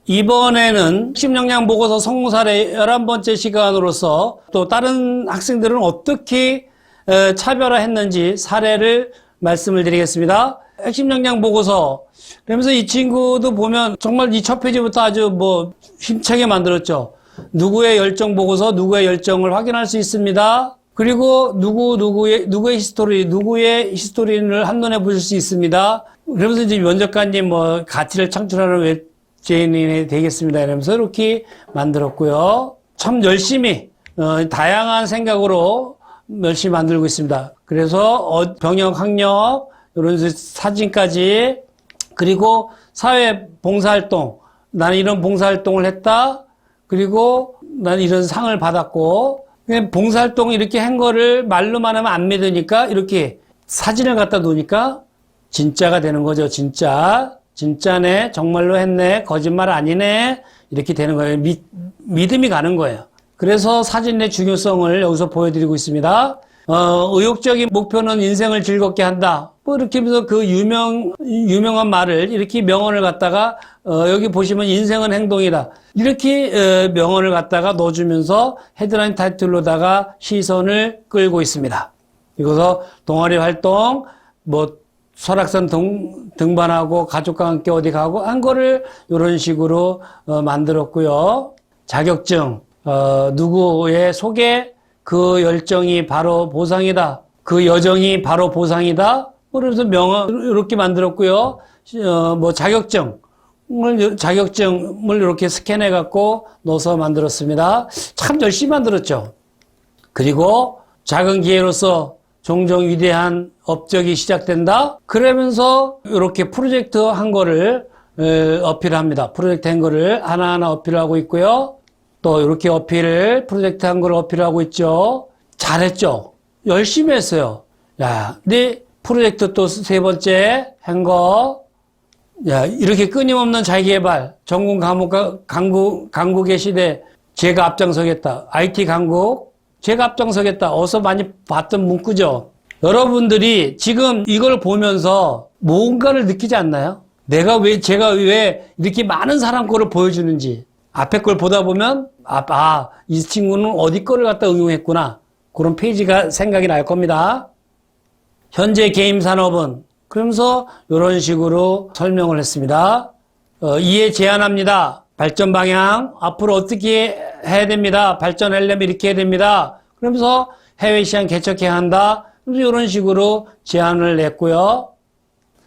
이번에는 핵심 역량 보고서 성공 사례 11번째 시간으로서 또 다른 학생들은 어떻게 차별화했는지 사례를 말씀을 드리겠습니다. 핵심 역량 보고서 그러면서 이 친구도 보면 정말 이 첫 페이지부터 아주 힘차게 만들었죠. 누구의 열정 보고서 누구의 열정을 확인할 수 있습니다. 그리고 누구의 히스토리를 한눈에 보실 수 있습니다. 그러면서 이제 면접관님 가치를 창출하는 웹제인이 되겠습니다. 이러면서 이렇게 만들었고요. 참 열심히 다양한 생각으로 열심히 만들고 있습니다. 그래서 병역, 학력 이런 사진까지, 그리고 사회 봉사활동, 나는 이런 봉사활동을 했다. 그리고 나는 이런 상을 받았고, 봉사활동 이렇게 한 거를 말로만 하면 안 믿으니까 이렇게 사진을 갖다 놓으니까 진짜가 되는 거죠. 진짜네, 정말로 했네, 거짓말 아니네, 이렇게 되는 거예요. 믿음이 가는 거예요. 그래서 사진의 중요성을 여기서 보여드리고 있습니다. 의욕적인 목표는 인생을 즐겁게 한다. 이렇게 하면서 그 유명한 말을, 이렇게 명언을 갖다가, 여기 보시면 인생은 행동이다. 이렇게, 명언을 갖다가 넣어주면서 헤드라인 타이틀로다가 시선을 끌고 있습니다. 이거서 동아리 활동, 설악산 등반하고 가족과 함께 어디 가고 한 거를 이런 식으로, 만들었고요. 자격증, 누구의 소개, 그 열정이 바로 보상이다. 그 여정이 바로 보상이다. 그래서 명언 이렇게 만들었고요. 자격증을 이렇게 스캔해 갖고 넣어서 만들었습니다. 참 열심히 만들었죠. 그리고 작은 기회로서 종종 위대한 업적이 시작된다. 그러면서 이렇게 프로젝트 한 거를 어필합니다. 프로젝트 한 거를 하나하나 어필하고 있고요. 또 이렇게 프로젝트 한 걸 어필하고 있죠. 잘했죠. 열심히 했어요. 근데 프로젝트 또 세 번째 한 거, 이렇게 끊임없는 자기개발, 전공 강국의 시대, 제가 앞장서겠다. IT 강국, 제가 앞장서겠다. 어서 많이 봤던 문구죠. 여러분들이 지금 이걸 보면서 뭔가를 느끼지 않나요? 제가 왜 이렇게 많은 사람 거를 보여주는지. 앞에 걸 보다 보면, 이 친구는 어디 거를 갖다 응용했구나. 그런 페이지가 생각이 날 겁니다. 현재 게임 산업은, 그러면서 이런 식으로 설명을 했습니다. 이에 제안합니다. 발전 방향, 앞으로 어떻게 해야 됩니다. 발전하려면 이렇게 해야 됩니다. 그러면서 해외 시장 개척해야 한다. 그래서 이런 식으로 제안을 냈고요.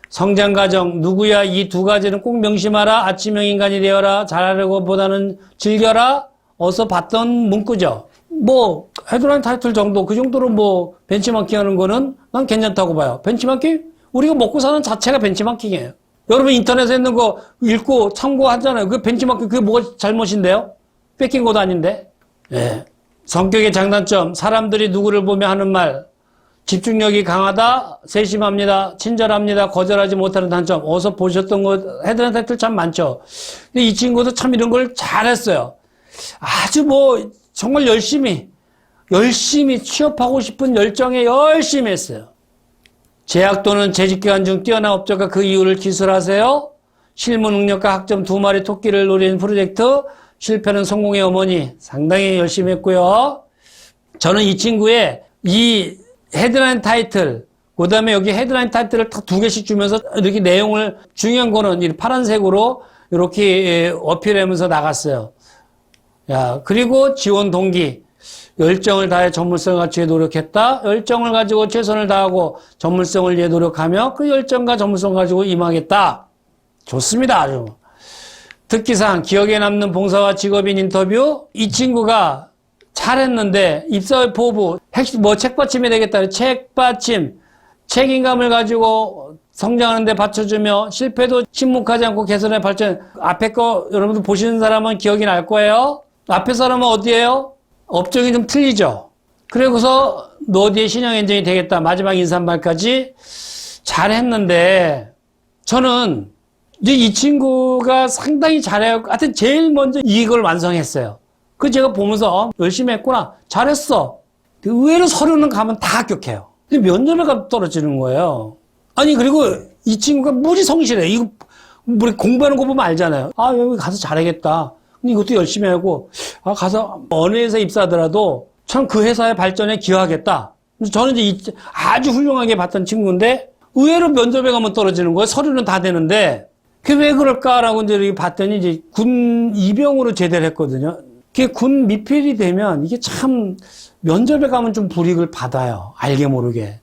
성장 과정, 누구야? 이 두 가지는 꼭 명심하라. 아침형 인간이 되어라. 잘하려고 보다는 즐겨라. 어서 봤던 문구죠. 헤드라인 타이틀 정도, 그 정도로 벤치마킹 하는 거는 난 괜찮다고 봐요. 벤치마킹? 우리가 먹고 사는 자체가 벤치마킹이에요. 여러분 인터넷에 있는 거 읽고 참고하잖아요. 그 벤치마킹, 그게 뭐가 잘못인데요? 뺏긴 것도 아닌데. 성격의 장단점, 사람들이 누구를 보며 하는 말, 집중력이 강하다, 세심합니다, 친절합니다, 거절하지 못하는 단점. 어서 보셨던 거, 헤드라인 타이틀 참 많죠. 근데 이 친구도 참 이런 걸 잘했어요. 아주 정말 열심히 취업하고 싶은 열정에 열심히 했어요. 재학 또는 재직기간 중 뛰어난 업적과 그 이유를 기술하세요. 실무 능력과 학점 두 마리 토끼를 노린 프로젝트, 실패는 성공의 어머니. 상당히 열심히 했고요. 저는 이 친구의 이 헤드라인 타이틀, 그 다음에 여기 헤드라인 타이틀을 딱 두 개씩 주면서 이렇게 내용을, 중요한 거는 이 파란색으로 이렇게 어필하면서 나갔어요. 그리고 지원 동기. 열정을 다해 전문성을 갖추기에 노력했다. 열정을 가지고 최선을 다하고 전문성을 위해 노력하며 그 열정과 전문성을 가지고 임하겠다. 좋습니다. 아주. 특기사항, 기억에 남는 봉사와 직업인 인터뷰. 이 친구가 잘했는데 입사의 포부, 책받침이 되겠다. 책받침, 책임감을 가지고 성장하는 데 받쳐주며 실패도 침묵하지 않고 개선의 발전. 앞에 거 여러분들 보시는 사람은 기억이 날 거예요. 앞에 사람은 어디예요? 업종이 좀 틀리죠. 그리고서 노디의 신형 엔진이 되겠다. 마지막 인사말까지 잘했는데, 저는 이 친구가 상당히 잘해요. 하여튼 제일 먼저 이걸 완성했어요. 그 제가 보면서 열심히 했구나. 잘했어. 의외로 서류는 가면 다 합격해요. 근데 면접에 가도 떨어지는 거예요. 아니, 그리고 이 친구가 무지 성실해. 이거 우리 공부하는 거 보면 알잖아요. 아, 여기 가서 잘하겠다. 근데 이것도 열심히 하고, 아, 가서 어느 회사에 입사하더라도 참 그 회사의 발전에 기여하겠다. 저는 이제 아주 훌륭하게 봤던 친구인데, 의외로 면접에 가면 떨어지는 거예요. 서류는 다 되는데, 그게 왜 그럴까라고 이제 봤더니 이제 군 이병으로 제대를 했거든요. 그게 군 미필이 되면 이게 참 면접에 가면 좀 불이익을 받아요. 알게 모르게.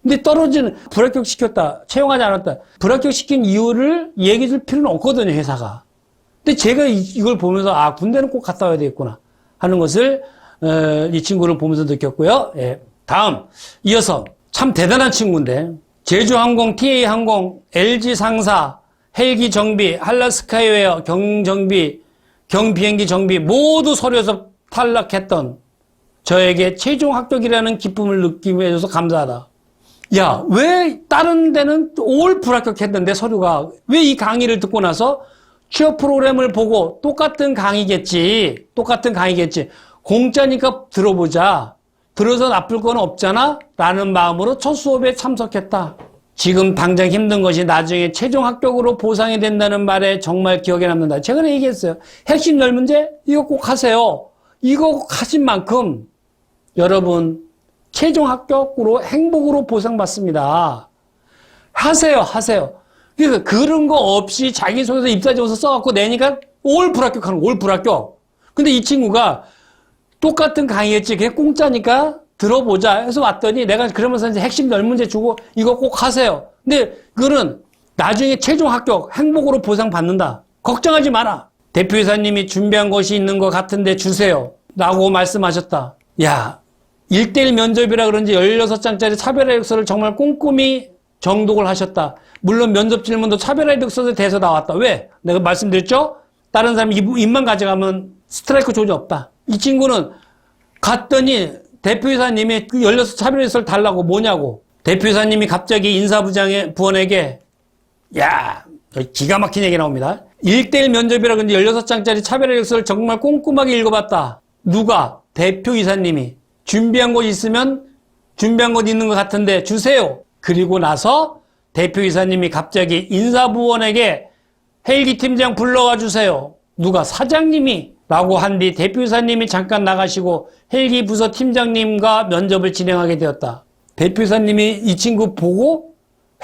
근데 떨어지는, 불합격시켰다, 채용하지 않았다. 불합격시킨 이유를 얘기해 줄 필요는 없거든요, 회사가. 근데 제가 이걸 보면서, 아, 군대는 꼭 갔다 와야 되겠구나 하는 것을, 이 친구를 보면서 느꼈고요. 예. 다음, 이어서, 참 대단한 친구인데, 제주항공, TA항공, LG상사, 헬기정비, 한라스카이웨어, 경정비, 경비행기 정비, 모두 서류에서 탈락했던 저에게 최종 합격이라는 기쁨을 느끼게 해줘서 감사하다. 야, 왜 다른 데는 올 불합격했는데 서류가 왜 이 강의를 듣고 나서 취업 프로그램을 보고 똑같은 강의겠지. 공짜니까 들어보자. 들어서 나쁠 건 없잖아. 라는 마음으로 첫 수업에 참석했다. 지금 당장 힘든 것이 나중에 최종 합격으로 보상이 된다는 말에 정말 기억에 남는다. 제가 얘기했어요. 핵심 10문제 이거 꼭 하세요. 이거 꼭 하신 만큼 여러분 최종 합격으로 행복으로 보상받습니다. 하세요. 그러니까 그런 거 없이 자기소개서 입사지원서 써갖고 내니까 올 불합격. 근데 이 친구가 똑같은 강의였지. 그냥 공짜니까 들어보자 해서 왔더니 내가 그러면서 이제 핵심 10문제 주고 이거 꼭 하세요. 근데 그거는 나중에 최종 합격 행복으로 보상받는다. 걱정하지 마라. 대표이사님이 준비한 것이 있는 것 같은데 주세요. 라고 말씀하셨다. 야, 1대1 면접이라 그런지 16장짜리 차별화 이력서를 정말 꼼꼼히 정독을 하셨다. 물론 면접 질문도 차별화 이력서에 대해서 나왔다. 왜? 내가 말씀드렸죠? 다른 사람이 입만 가져가면 스트라이크 조건이 없다. 이 친구는 갔더니 대표이사님이 그 16 차별화 이력서를 달라고 뭐냐고. 대표이사님이 갑자기 인사부원에게 야, 기가 막힌 얘기 나옵니다. 1대1 면접이라 그런지 16장짜리 차별화 이력서를 정말 꼼꼼하게 읽어봤다. 누가? 대표이사님이. 준비한 것 있으면 준비한 것 있는 것 같은데 주세요. 그리고 나서 대표이사님이 갑자기 인사부원에게 헬기 팀장 불러와 주세요. 누가? 사장님이. 라고 한 뒤 대표이사님이 잠깐 나가시고 헬기 부서 팀장님과 면접을 진행하게 되었다. 대표이사님이 이 친구 보고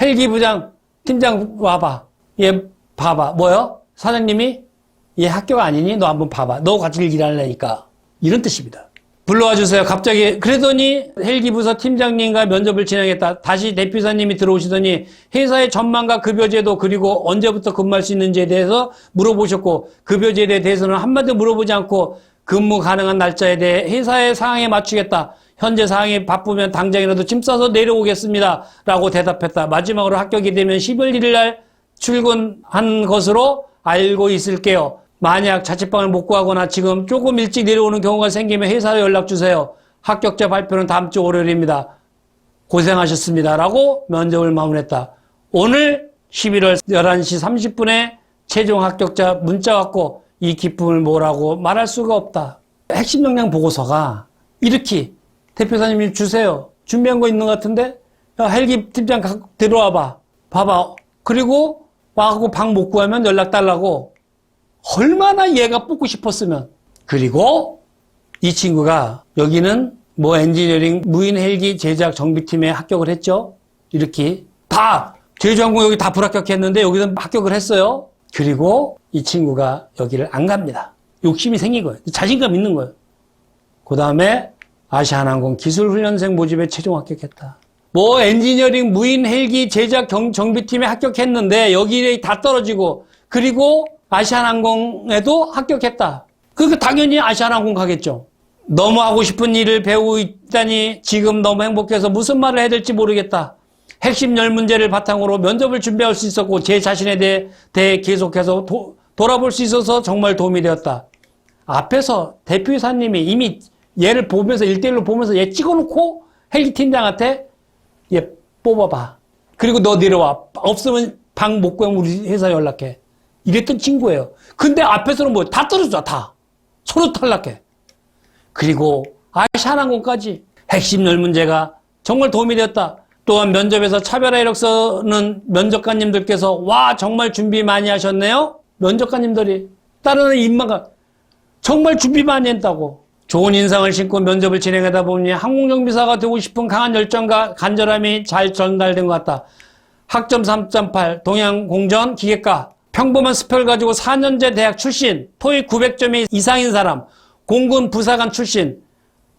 헬기 부장 팀장 와봐. 얘 봐봐. 뭐요? 사장님이 얘 합격 아니니? 너 한번 봐봐. 너 같이 일하려니까. 이런 뜻입니다. 불러와 주세요. 갑자기 그러더니 헬기부서 팀장님과 면접을 진행했다. 다시 대표이사님이 들어오시더니 회사의 전망과 급여제도 그리고 언제부터 근무할 수 있는지에 대해서 물어보셨고 급여제에 대해서는 한마디도 물어보지 않고 근무 가능한 날짜에 대해 회사의 상황에 맞추겠다. 현재 상황이 바쁘면 당장이라도 짐 싸서 내려오겠습니다. 라고 대답했다. 마지막으로 합격이 되면 10월 1일 날 출근한 것으로 알고 있을게요. 만약 자취방을 못 구하거나 지금 조금 일찍 내려오는 경우가 생기면 회사로 연락주세요. 합격자 발표는 다음 주 월요일입니다. 고생하셨습니다. 라고 면접을 마무리했다. 오늘 11월 11시 30분에 최종 합격자 문자 왔고 이 기쁨을 뭐라고 말할 수가 없다. 핵심 역량 보고서가 이렇게 대표사님이 주세요. 준비한 거 있는 것 같은데 야, 헬기 팀장 들어와봐. 봐봐. 그리고 와갖고 방 못 구하면 연락 달라고. 얼마나 얘가 뽑고 싶었으면. 그리고 이 친구가 여기는 뭐 엔지니어링 무인 헬기 제작 정비팀에 합격을 했죠. 이렇게 다 제주항공 여기 다 불합격했는데 여기서 합격을 했어요. 그리고 이 친구가 여기를 안 갑니다. 욕심이 생긴 거예요. 자신감 있는 거예요. 그 다음에 아시아나항공 기술훈련생 모집에 최종 합격했다. 뭐 엔지니어링 무인 헬기 제작 정비팀에 합격했는데 여기에 다 떨어지고 그리고 아시아나항공에도 합격했다. 그러니까 당연히 아시아나항공 가겠죠. 너무 하고 싶은 일을 배우고 있다니 지금 너무 행복해서 무슨 말을 해야 될지 모르겠다. 핵심 10문제를 바탕으로 면접을 준비할 수 있었고 제 자신에 대해 계속해서 돌아볼 수 있어서 정말 도움이 되었다. 앞에서 대표이사님이 이미 얘를 보면서 1대1로 보면서 얘 찍어놓고 헬기 팀장한테 얘 뽑아봐. 그리고 너 내려와. 없으면 방 못 구하면 우리 회사 연락해. 이랬던 친구예요. 근데 앞에서는 뭐 다 떨어져. 다. 서로 탈락해. 그리고 아시아나항공까지 핵심 10문제가 정말 도움이 되었다. 또한 면접에서 차별화 이력서는 면접관님들께서 와 정말 준비 많이 하셨네요. 면접관님들이 다른 입마가 정말 준비 많이 했다고. 좋은 인상을 신고 면접을 진행하다 보니 항공정비사가 되고 싶은 강한 열정과 간절함이 잘 전달된 것 같다. 학점 3.8, 동양공전 기계과, 평범한 스펙을 가지고 4년제 대학 출신, 토익 900점 이상인 사람, 공군 부사관 출신,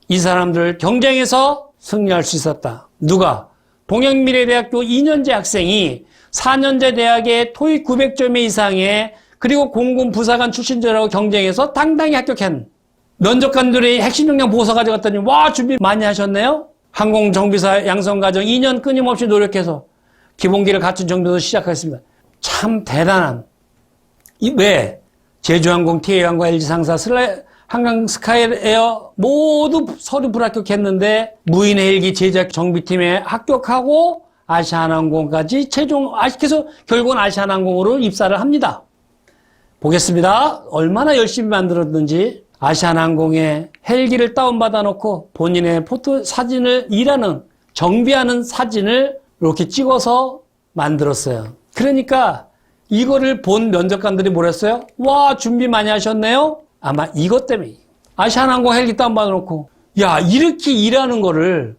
이 사람들 경쟁에서 승리할 수 있었다. 누가? 동양미래대학교 2년제 학생이 4년제 대학에 토익 900점 이상의 그리고 공군 부사관 출신들하고 경쟁해서 당당히 합격한 면접관들이 핵심 역량 보고서 가져갔더니 와 준비 많이 하셨네요. 항공정비사 양성과정 2년 끊임없이 노력해서 기본기를 갖춘 정도로 시작하겠습니다. 참 대단한. 왜? 제주항공, TA항공, LG상사, 한강 스카이에어 모두 서류 불합격했는데 무인 헬기 제작 정비팀에 합격하고 아시아나항공까지 최종 계속 결국은 아시아나항공으로 입사를 합니다. 보겠습니다. 얼마나 열심히 만들었는지. 아시아나항공의 헬기를 다운받아 놓고 본인의 포토 사진을 일하는 정비하는 사진을 이렇게 찍어서 만들었어요. 그러니까 이거를 본 면접관들이 뭐랬어요? 와 준비 많이 하셨네요. 아마 이것 때문에 아시아나항공 헬기 다운받아 놓고 야 이렇게 일하는 거를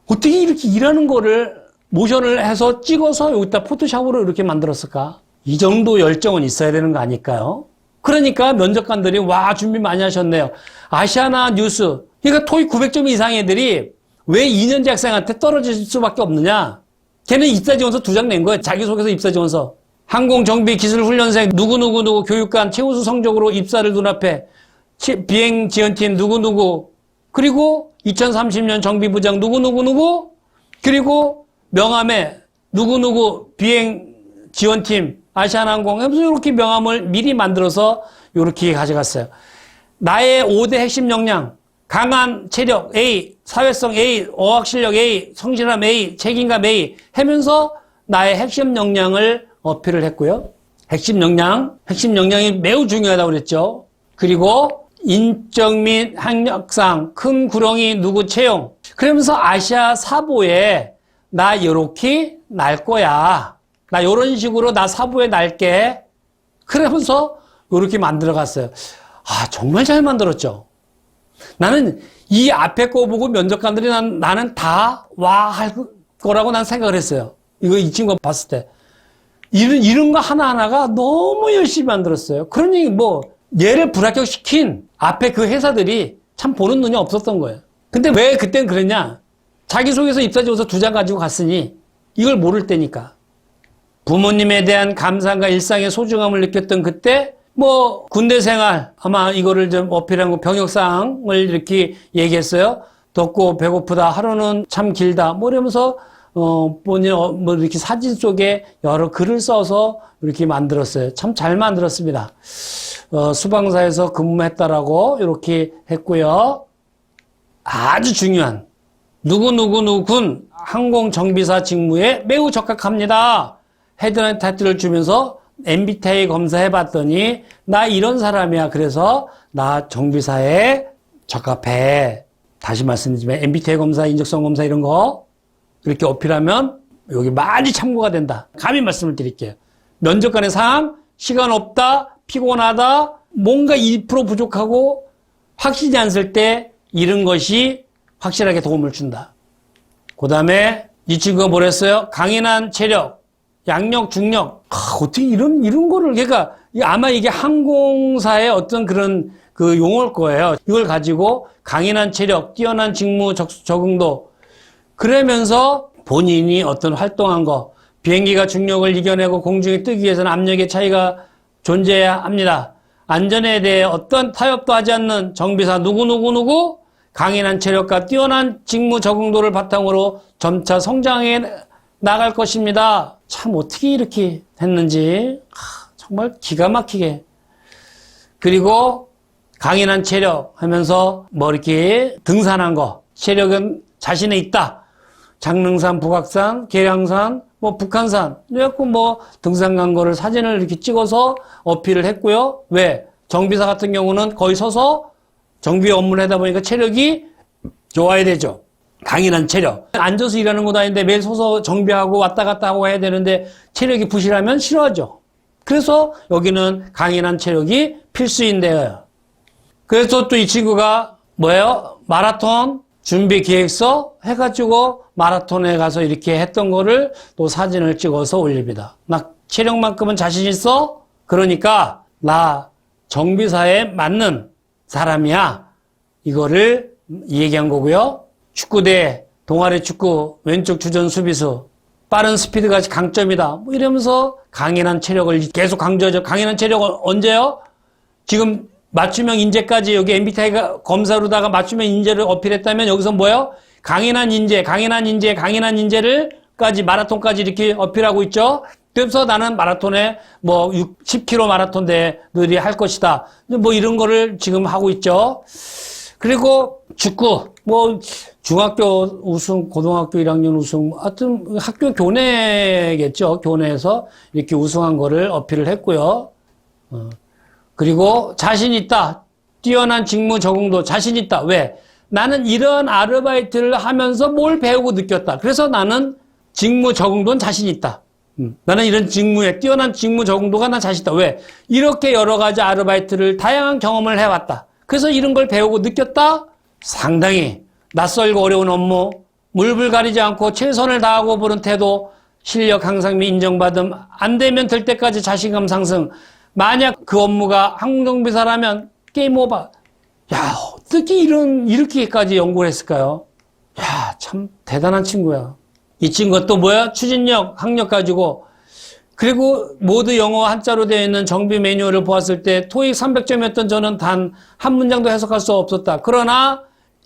어떻게 이렇게 일하는 거를 모션을 해서 찍어서 여기다 포토샵으로 이렇게 만들었을까? 이 정도 열정은 있어야 되는 거 아닐까요? 그러니까 면접관들이 와 준비 많이 하셨네요. 아시아나 뉴스 그러니까 토익 900점 이상 애들이 왜 2년제 학생한테 떨어질 수밖에 없느냐? 걔는 입사지원서 2장 낸 거예요. 자기소개서 입사지원서. 항공정비기술훈련생 누구누구 교육관 최우수 성적으로 입사를 눈앞에 비행지원팀 누구누구 그리고 2030년 정비부장 누구누구 그리고 명함에 누구누구 비행지원팀 아시아나항공 하면서 이렇게 명함을 미리 만들어서 이렇게 가져갔어요. 나의 5대 핵심 역량 강한 체력 A, 사회성 A, 어학실력 A, 성실함 A, 책임감 A 하면서 나의 핵심 역량을 어필을 했고요. 핵심 역량이 매우 중요하다고 그랬죠. 그리고 인적 및 학력상 큰 구렁이 누구 채용. 그러면서 아시아 사보에 나 요렇게 날 거야. 나 요런 식으로 나 사보에 날게. 그러면서 요렇게 만들어 갔어요. 아, 정말 잘 만들었죠. 나는 이 앞에 거 보고 면접관들이 나는 다 와 할 거라고 난 생각을 했어요. 이 친구 봤을 때. 이런 거 하나하나가 너무 열심히 만들었어요. 그러니 얘를 불합격시킨 앞에 그 회사들이 참 보는 눈이 없었던 거예요. 근데 왜 그땐 그랬냐? 자기소개서 입사지원서 2장 가지고 갔으니 이걸 모를 때니까. 부모님에 대한 감사과 일상의 소중함을 느꼈던 그때 군대 생활 아마 이거를 좀 어필한 거 병역사항을 이렇게 얘기했어요. 덥고 배고프다 하루는 참 길다 이러면서 본인 이렇게 사진 속에 여러 글을 써서 이렇게 만들었어요. 참 잘 만들었습니다. 수방사에서 근무했다라고 이렇게 했고요. 아주 중요한 누구누구누군 항공정비사 직무에 매우 적합합니다. 헤드라인 타이틀을 주면서 MBTI 검사해봤더니 나 이런 사람이야. 그래서 나 정비사에 적합해. 다시 말씀드리지만 MBTI 검사, 인적성 검사 이런 거 이렇게 어필하면 여기 많이 참고가 된다. 감히 말씀을 드릴게요. 면접관의 상황, 시간 없다, 피곤하다, 뭔가 2% 부족하고 확실히 안 쓸 때 이런 것이 확실하게 도움을 준다. 그 다음에 이 친구가 뭐랬어요? 강인한 체력, 양력, 중력. 어떻게 이런 거를, 그러니까 아마 이게 항공사의 어떤 그런 그 용어일 거예요. 이걸 가지고 강인한 체력, 뛰어난 직무 적응도, 그러면서 본인이 어떤 활동한 거, 비행기가 중력을 이겨내고 공중에 뜨기 위해서는 압력의 차이가 존재해야 합니다. 안전에 대해 어떤 타협도 하지 않는 정비사 누구누구누구 강인한 체력과 뛰어난 직무 적응도를 바탕으로 점차 성장해 나갈 것입니다. 참 어떻게 이렇게 했는지 정말 기가 막히게. 그리고 강인한 체력 하면서 이렇게 등산한 거, 체력은 자신에 있다. 장릉산, 북악산, 계량산, 북한산, 그래갖고 등산 간 거를 사진을 이렇게 찍어서 어필을 했고요. 왜? 정비사 같은 경우는 거의 서서 정비 업무를 하다 보니까 체력이 좋아야 되죠. 강인한 체력. 앉아서 일하는 것도 아닌데 매일 서서 정비하고 왔다 갔다 하고 해야 되는데 체력이 부실하면 싫어하죠. 그래서 여기는 강인한 체력이 필수인데요. 그래서 또 이 친구가 뭐예요? 마라톤 준비 계획서 해가지고 마라톤에 가서 이렇게 했던 거를 또 사진을 찍어서 올립니다. 나 체력만큼은 자신 있어? 그러니까 나 정비사에 맞는 사람이야. 이거를 얘기한 거고요. 축구대, 동아리 축구, 왼쪽 주전 수비수, 빠른 스피드가 강점이다. 뭐 이러면서 강인한 체력을 계속 강조하죠. 강인한 체력은 언제요? 지금 맞춤형 인재까지 여기 MBTI 검사로다가 맞춤형 인재를 어필했다면 여기서 뭐예요? 강인한 인재를까지 마라톤까지 이렇게 어필하고 있죠. 그래서 나는 마라톤에 뭐 10km 마라톤 대들이 할 것이다. 뭐 이런 거를 지금 하고 있죠. 그리고 축구, 뭐 중학교 우승, 고등학교 1학년 우승, 하여튼 학교 교내겠죠. 교내에서 이렇게 우승한 거를 어필을 했고요. 그리고 자신 있다. 뛰어난 직무 적응도 자신 있다. 왜? 나는 이런 아르바이트를 하면서 뭘 배우고 느꼈다. 그래서 나는 직무 적응도는 자신 있다. 나는 이런 직무에 뛰어난 직무 적응도가 난 자신 있다. 왜? 이렇게 여러 가지 아르바이트를 다양한 경험을 해왔다. 그래서 이런 걸 배우고 느꼈다. 상당히 낯설고 어려운 업무, 물불 가리지 않고 최선을 다하고 보는 태도, 실력 향상 및 인정받음, 안 되면 될 때까지 자신감 상승. 만약 그 업무가 항공정비사라면 게임 오버. 야, 어떻게 이렇게까지 연구를 했을까요? 야, 참 대단한 친구야. 이 친구가 또 뭐야? 추진력, 학력 가지고. 그리고 모두 영어 한자로 되어 있는 정비 매뉴얼을 보았을 때 토익 300점이었던 저는 단 한 문장도 해석할 수 없었다. 그러나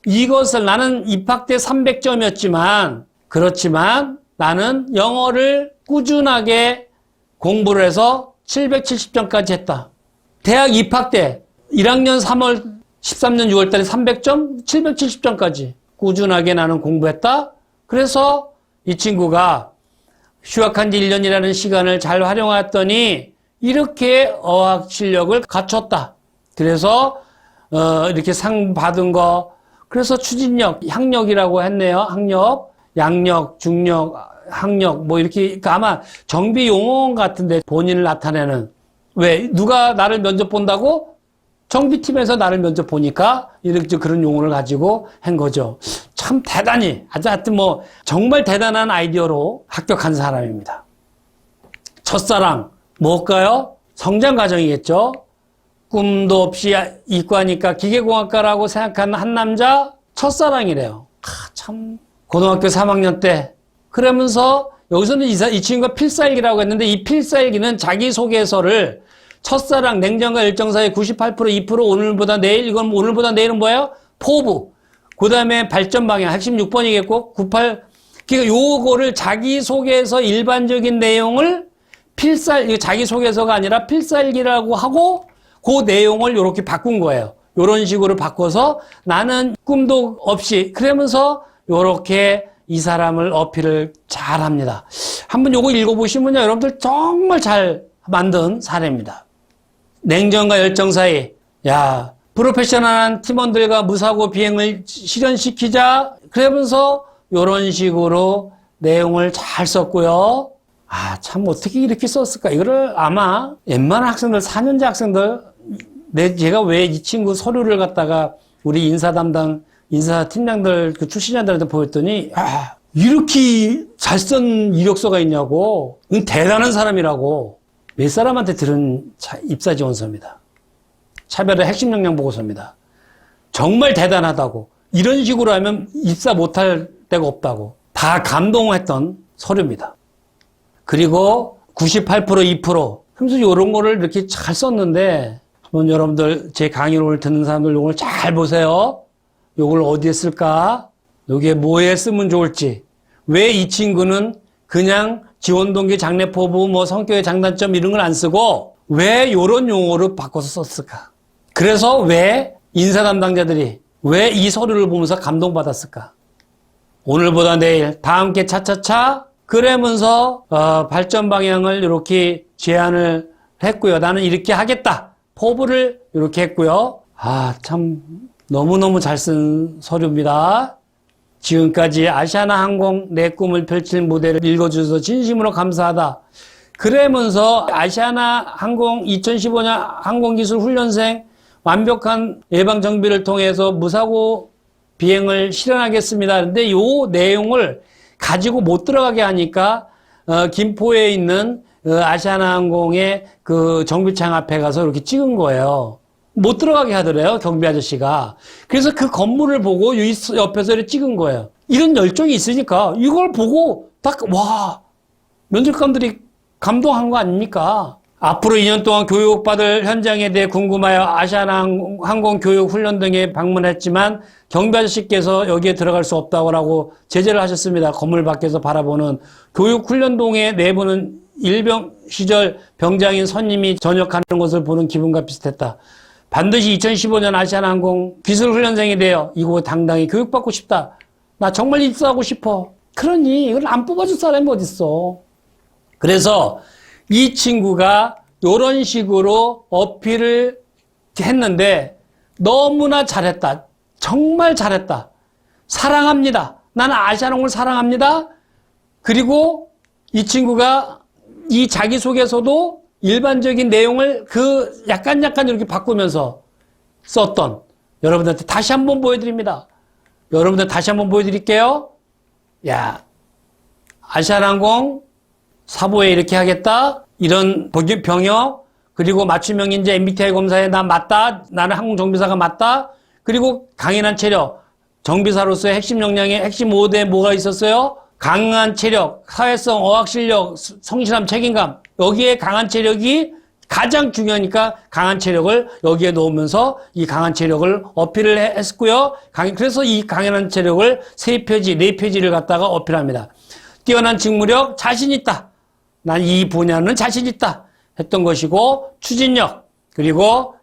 이것을 나는 입학 때 300점이었지만 그렇지만 나는 영어를 꾸준하게 공부를 해서 770점까지 했다. 대학 입학 때 1학년 3월 13년 6월 달에 300점, 770점까지 꾸준하게 나는 공부했다. 그래서 이 친구가 휴학한 지 1년이라는 시간을 잘 활용했더니 이렇게 어학 실력을 갖췄다. 그래서 이렇게 상 받은 거. 그래서 추진력, 학력이라고 했네요. 학력, 양력, 중력, 학력 뭐 이렇게 그러니까 아마 정비 용어 같은데 본인을 나타내는. 왜? 누가 나를 면접 본다고? 정비팀에서 나를 면접 보니까 이렇게 그런 용어를 가지고 한 거죠. 참 대단히 하여튼 뭐 정말 대단한 아이디어로 합격한 사람입니다. 첫사랑 뭘까요? 성장 과정이겠죠. 꿈도 없이 이과니까 기계공학과라고 생각하는 한 남자 첫사랑이래요. 참 고등학교 3학년 때 그러면서 여기서는 이 친구가 필살기라고 했는데 이 필살기는 자기소개서를 첫사랑, 냉정과 열정 사이 98%, 2% 오늘보다 내일, 이건 오늘보다 내일은 뭐예요? 포부. 그 다음에 발전 방향, 핵심 6번이겠고, 98, 그러니까 요거를 자기소개서 일반적인 내용을 이거 자기소개서가 아니라 필살기라고 하고, 그 내용을 이렇게 바꾼 거예요. 요런 식으로 바꿔서 나는 꿈도 없이, 그러면서 요렇게 이 사람을 어필을 잘 합니다. 한번 요거 읽어보시면요. 여러분들 정말 잘 만든 사례입니다. 냉정과 열정 사이, 야, 프로페셔널한 팀원들과 무사고 비행을 실현시키자. 그러면서 이런 식으로 내용을 잘 썼고요. 참 어떻게 이렇게 썼을까? 이거를 아마 웬만한 학생들, 4년제 학생들, 제가 왜 이 친구 서류를 갖다가 우리 인사 팀장들, 그 출신자들한테 보였더니, 이렇게 잘 쓴 이력서가 있냐고. 대단한 사람이라고. 몇 사람한테 들은 입사지원서입니다. 차별의 핵심 역량 보고서입니다. 정말 대단하다고. 이런 식으로 하면 입사 못할 데가 없다고. 다 감동했던 서류입니다. 그리고 98%, 2%. 그래서 이런 거를 이렇게 잘 썼는데, 한번 여러분들 제 강의를 듣는 사람들 이걸 잘 보세요. 이걸 어디에 쓸까? 여기에 뭐에 쓰면 좋을지. 왜 이 친구는 그냥 지원동기, 장래포부, 뭐 성격의 장단점 이런 걸 안 쓰고 왜 이런 용어를 바꿔서 썼을까? 그래서 왜 인사 담당자들이 왜 이 서류를 보면서 감동받았을까? 오늘보다 내일, 다 함께 차차차 그러면서 발전 방향을 이렇게 제안을 했고요. 나는 이렇게 하겠다. 포부를 이렇게 했고요. 참 너무너무 잘 쓴 서류입니다. 지금까지 아시아나항공 내 꿈을 펼칠 무대를 읽어주셔서 진심으로 감사하다. 그러면서 아시아나항공 2015년 항공기술훈련생 완벽한 예방정비를 통해서 무사고 비행을 실현하겠습니다. 그런데 이 내용을 가지고 못 들어가게 하니까 김포에 있는 아시아나항공의 그 정비창 앞에 가서 이렇게 찍은 거예요. 못 들어가게 하더래요, 경비 아저씨가. 그래서 그 건물을 보고 옆에서 이렇게 찍은 거예요. 이런 열정이 있으니까 이걸 보고 딱 와, 면접관들이 감동한 거 아닙니까? 앞으로 2년 동안 교육받을 현장에 대해 궁금하여 아시아나항공 교육훈련 등에 방문했지만 경비 아저씨께서 여기에 들어갈 수 없다고 제재를 하셨습니다. 건물 밖에서 바라보는 교육훈련동의 내부는 일병 시절 병장인 선임이 전역하는 것을 보는 기분과 비슷했다. 반드시 2015년 아시아나항공 기술훈련생이 되어 이곳 당당히 교육받고 싶다. 나 정말 입사하고 싶어. 그러니 이걸 안 뽑아줄 사람이 어딨어. 그래서 이 친구가 이런 식으로 어필을 했는데 너무나 잘했다. 정말 잘했다. 사랑합니다. 나는 아시아나항공을 사랑합니다. 그리고 이 친구가 이 자기소개서도 일반적인 내용을 약간 이렇게 바꾸면서 썼던 여러분들한테 다시 한번 보여드립니다. 여러분들 다시 한번 보여드릴게요. 야, 아시아나항공 사보에 이렇게 하겠다. 이런 병역, 그리고 맞춤형 인재 MBTI 검사에 나 맞다. 나는 항공정비사가 맞다. 그리고 강인한 체력, 정비사로서의 핵심 역량의 핵심 5대 뭐가 있었어요? 강한 체력, 사회성, 어학 실력, 성실함, 책임감. 여기에 강한 체력이 가장 중요하니까 강한 체력을 여기에 넣으면서 이 강한 체력을 어필을 했고요. 그래서 이 강한 체력을 3페이지, 4페이지를 갖다가 어필합니다. 뛰어난 직무력, 자신 있다. 난 이 분야는 자신 있다. 했던 것이고, 추진력, 그리고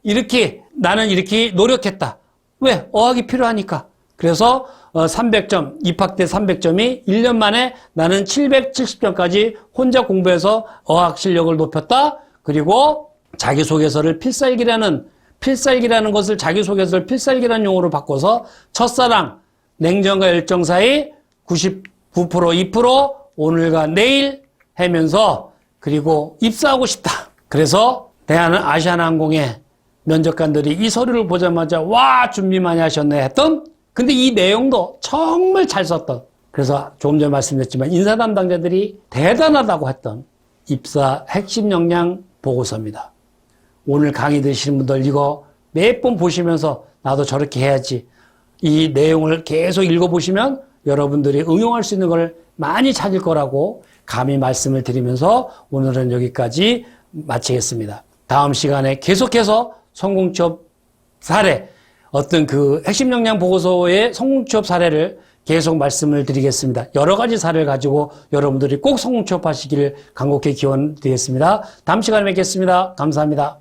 나는 이렇게 노력했다. 왜? 어학이 필요하니까. 그래서 300점, 입학 때 300점이 1년 만에 나는 770점까지 혼자 공부해서 어학 실력을 높였다. 그리고 자기소개서를 필살기라는 것을 자기소개서를 필살기라는 용어로 바꿔서 첫사랑, 냉정과 열정 사이 99%, 2% 오늘과 내일 하면서 그리고 입사하고 싶다. 그래서 아시아나항공의 면접관들이 이 서류를 보자마자 와 준비 많이 하셨네 했던 근데 이 내용도 정말 잘 썼던 그래서 조금 전에 말씀드렸지만 인사 담당자들이 대단하다고 했던 입사 핵심 역량 보고서입니다. 오늘 강의 들으시는 분들 이거 몇 번 보시면서 나도 저렇게 해야지 이 내용을 계속 읽어보시면 여러분들이 응용할 수 있는 걸 많이 찾을 거라고 감히 말씀을 드리면서 오늘은 여기까지 마치겠습니다. 다음 시간에 계속해서 성공취업 사례 어떤 그 핵심 역량 보고서의 성공취업 사례를 계속 말씀을 드리겠습니다. 여러 가지 사례를 가지고 여러분들이 꼭 성공취업 하시기를 간곡히 기원드리겠습니다. 다음 시간에 뵙겠습니다. 감사합니다.